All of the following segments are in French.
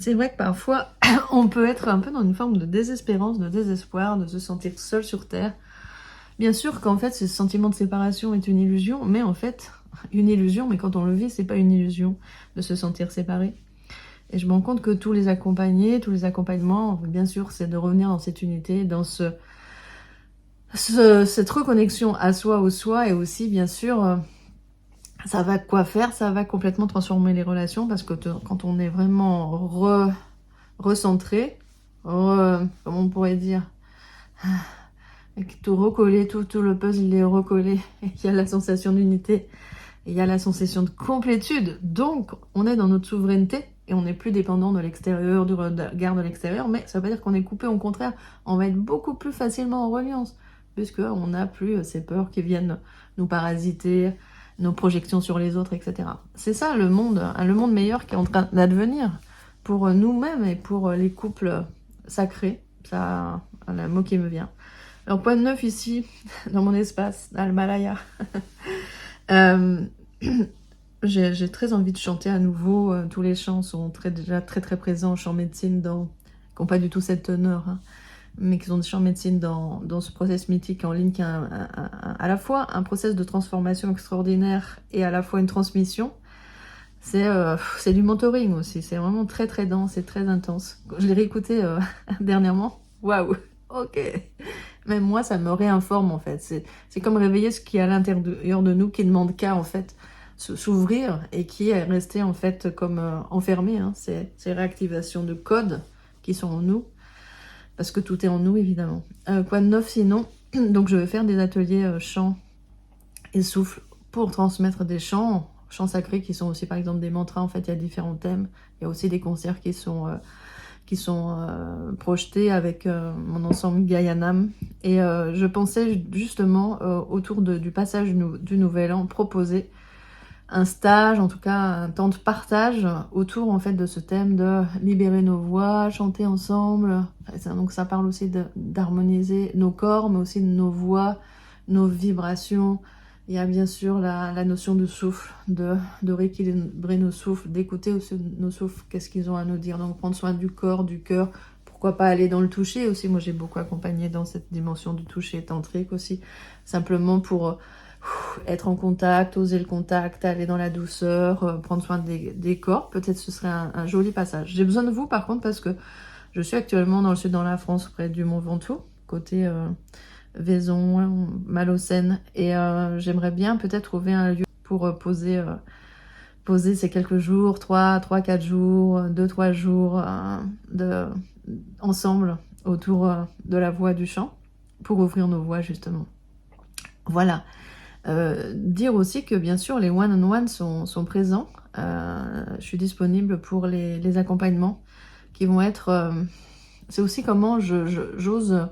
C'est vrai que parfois, on peut être un peu dans une forme de désespérance, de désespoir, de se sentir seul sur Terre. Bien sûr qu'en fait, ce sentiment de séparation est une illusion, mais en fait, une illusion, mais quand on le vit, c'est pas une illusion de se sentir séparé. Et je me rends compte que tous les accompagnés, tous les accompagnements, bien sûr, c'est de revenir dans cette unité, dans cette reconnexion à soi, au soi, et aussi, bien sûr, ça va quoi faire? Ça va complètement transformer les relations, parce que quand on est vraiment recentré, comment on pourrait dire, tout recollé, tout le puzzle est recollé, et il y a la sensation d'unité, et il y a la sensation de complétude, donc on est dans notre souveraineté, et on n'est plus dépendant de l'extérieur, du regard de l'extérieur, mais ça veut pas dire qu'on est coupé, au contraire, on va être beaucoup plus facilement en reliance, puisqu'on n'a plus ces peurs qui viennent nous parasiter, nos projections sur les autres, etc. C'est ça le monde meilleur qui est en train d'advenir pour nous-mêmes et pour les couples sacrés. Ça, le mot qui me vient. Alors, point de neuf ici, dans mon espace, dans le Malaya. J'ai très envie de chanter à nouveau. Tous les chants sont déjà très présents, chants médecine, qui n'ont pas du tout cette teneur, hein, mais qui sont des chants médecine dans ce process mythique en ligne, qui est à la fois un process de transformation extraordinaire et à la fois une transmission. C'est du mentoring aussi, c'est vraiment très dense et très intense. Je l'ai réécouté dernièrement, waouh, ok. Même moi, ça me réinforme en fait. C'est comme réveiller ce qui est à l'intérieur de nous, qui ne demande qu'à en fait s'ouvrir et qui est resté en fait comme enfermé. Hein. Ces réactivations de codes qui sont en nous, parce que tout est en nous évidemment. Quoi de neuf sinon? Donc je vais faire des ateliers chant et souffle pour transmettre des chants sacrés qui sont aussi par exemple des mantras. En fait, il y a différents thèmes. Il y a aussi des concerts qui sont projetés avec mon ensemble Gaïanam. Et je pensais justement autour du passage du Nouvel An proposer un stage, en tout cas un temps de partage autour en fait de ce thème de libérer nos voix, chanter ensemble. Donc ça parle aussi d'harmoniser nos corps, mais aussi de nos voix, nos vibrations. Il y a bien sûr la notion de souffle, de rééquilibrer nos souffles, d'écouter aussi nos souffles, qu'est-ce qu'ils ont à nous dire. Donc prendre soin du corps, du cœur, pourquoi pas aller dans le toucher aussi. Moi j'ai beaucoup accompagné dans cette dimension du toucher tantrique aussi, simplement pour être en contact, oser le contact, aller dans la douceur, prendre soin des corps. Peut-être ce serait un joli passage. J'ai besoin de vous par contre parce que je suis actuellement dans le sud de la France, près du Mont Ventoux, côté Vaison, Malocène, et j'aimerais bien peut-être trouver un lieu pour poser ces quelques jours, 3-4 jours, 2-3 jours ensemble autour de la voix du chant, pour ouvrir nos voix justement. Voilà. Dire aussi que bien sûr les one-on-one sont présents. Je suis disponible pour les accompagnements qui vont être... c'est aussi comment j'ose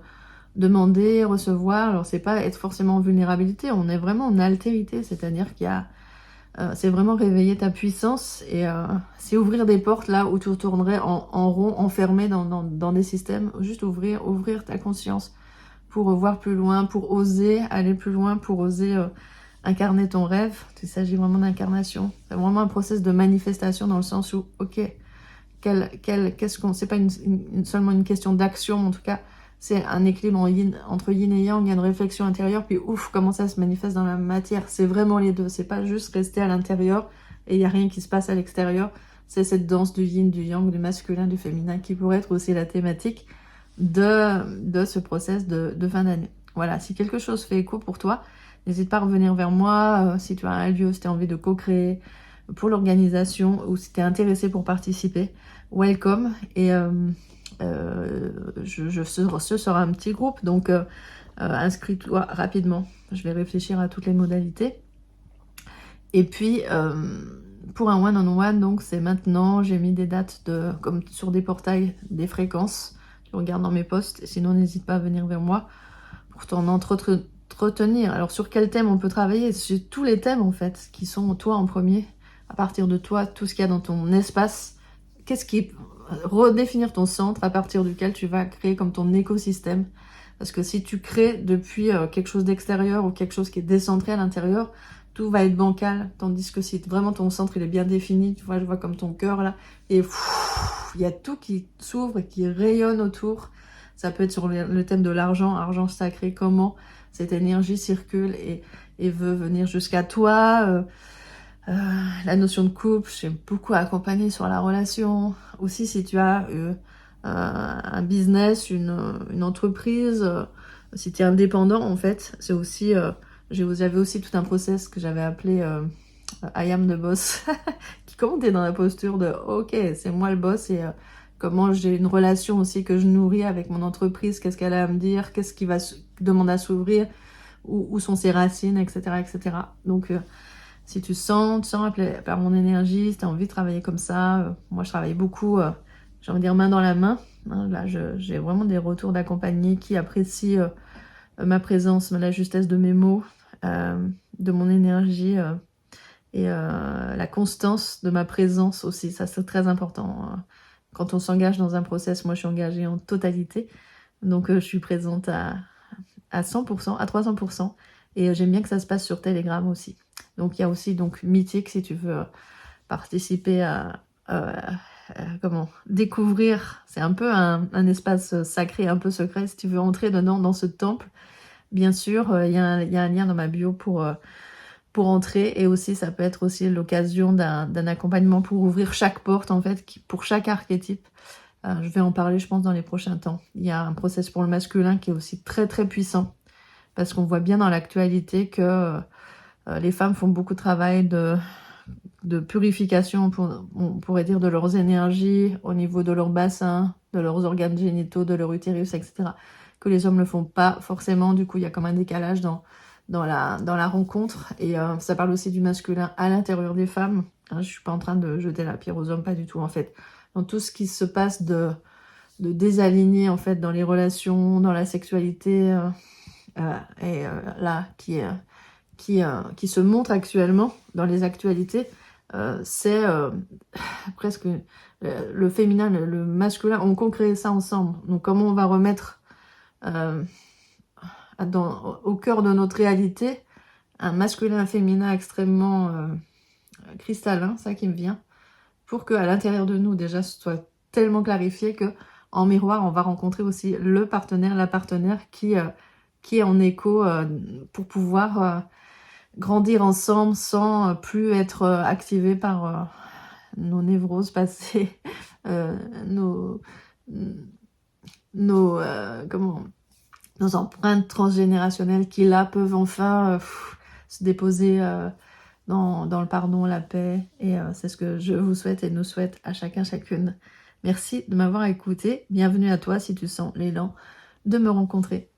demander, recevoir. Alors c'est pas être forcément en vulnérabilité, on est vraiment en altérité, c'est-à-dire qu'il y a... c'est vraiment réveiller ta puissance et c'est ouvrir des portes là où tu tournerais en rond, enfermé dans des systèmes. Juste ouvrir ta conscience pour voir plus loin, pour oser aller plus loin, pour oser incarner ton rêve. Il s'agit vraiment d'incarnation. C'est vraiment un process de manifestation dans le sens où, ok, c'est pas seulement une question d'action, en tout cas, c'est un équilibre entre yin et yang, il y a une réflexion intérieure, puis ouf, comment ça se manifeste dans la matière. C'est vraiment les deux, c'est pas juste rester à l'intérieur et il n'y a rien qui se passe à l'extérieur. C'est cette danse du yin, du yang, du masculin, du féminin qui pourrait être aussi la thématique de ce process de fin d'année. Voilà, si quelque chose fait écho pour toi, n'hésite pas à revenir vers moi, si tu as un lieu, si tu as envie de co-créer pour l'organisation ou si tu es intéressé pour participer, welcome. Et ce sera un petit groupe, donc inscris-toi rapidement. Je vais réfléchir à toutes les modalités. Et puis, pour un one-on-one, donc c'est maintenant, j'ai mis des dates comme sur des portails, des fréquences. Tu regardes dans mes posts, sinon n'hésite pas à venir vers moi pour t'en entretenir. Alors sur quel thème on peut travailler? Sur tous les thèmes en fait, qui sont toi en premier, à partir de toi, tout ce qu'il y a dans ton espace. Qu'est-ce qui redéfinir ton centre à partir duquel tu vas créer comme ton écosystème. Parce que si tu crées depuis quelque chose d'extérieur ou quelque chose qui est décentré à l'intérieur, tout va être bancal. Tandis que si vraiment ton centre il est bien défini, tu vois, je vois comme ton cœur là, et il y a tout qui s'ouvre et qui rayonne autour. Ça peut être sur le thème de l'argent, argent sacré, comment cette énergie circule et veut venir jusqu'à toi. La notion de couple, j'ai beaucoup accompagné sur la relation. Aussi, si tu as un business, une entreprise, si tu es indépendant, en fait, c'est aussi... j'avais aussi tout un process que j'avais appelé I am the boss, qui quand t'es dans la posture de ok, c'est moi le boss et comment j'ai une relation aussi que je nourris avec mon entreprise, qu'est-ce qu'elle a à me dire, qu'est-ce qui va demander à s'ouvrir, où sont ses racines, etc. etc. Donc, si tu sens appelé par mon énergie, si tu as envie de travailler comme ça, moi je travaille beaucoup, j'ai envie de dire main dans la main. Hein, là, j'ai vraiment des retours d'accompagnés qui apprécient ma présence, la justesse de mes mots, de mon énergie et la constance de ma présence aussi. Ça, c'est très important. Quand on s'engage dans un process, moi je suis engagée en totalité. Donc je suis présente à 100%, à 300%. Et j'aime bien que ça se passe sur Telegram aussi. Donc il y a aussi donc Mythique si tu veux participer à comment découvrir. C'est un peu un espace sacré, un peu secret. Si tu veux entrer dedans, dans ce temple, bien sûr, il y a un lien dans ma bio pour entrer. Et aussi, ça peut être aussi l'occasion d'un accompagnement pour ouvrir chaque porte, en fait, pour chaque archétype. Je vais en parler, je pense, dans les prochains temps. Il y a un process pour le masculin qui est aussi très, très puissant. Parce qu'on voit bien dans l'actualité que les femmes font beaucoup de travail de purification, on pourrait dire, de leurs énergies au niveau de leur bassin, de leurs organes génitaux, de leur utérus, etc. Que les hommes ne le font pas forcément. Du coup, il y a comme un décalage dans la rencontre. Et ça parle aussi du masculin à l'intérieur des femmes. Hein, je ne suis pas en train de jeter la pierre aux hommes, pas du tout, en fait. Dans tout ce qui se passe de désaligné, en fait, dans les relations, dans la sexualité, là, qui se montre actuellement dans les actualités, c'est presque le féminin, le masculin, on co-crée ça ensemble. Donc comment on va remettre au cœur de notre réalité un masculin et un féminin extrêmement cristallin, ça qui me vient, pour qu'à l'intérieur de nous déjà ce soit tellement clarifié que en miroir on va rencontrer aussi le partenaire, la partenaire qui est en écho pour pouvoir grandir ensemble sans plus être activé par nos névroses passées, nos empreintes transgénérationnelles qui là peuvent enfin se déposer dans le pardon, la paix. Et c'est ce que je vous souhaite et nous souhaite à chacun, chacune. Merci de m'avoir écouté. Bienvenue à toi si tu sens l'élan de me rencontrer.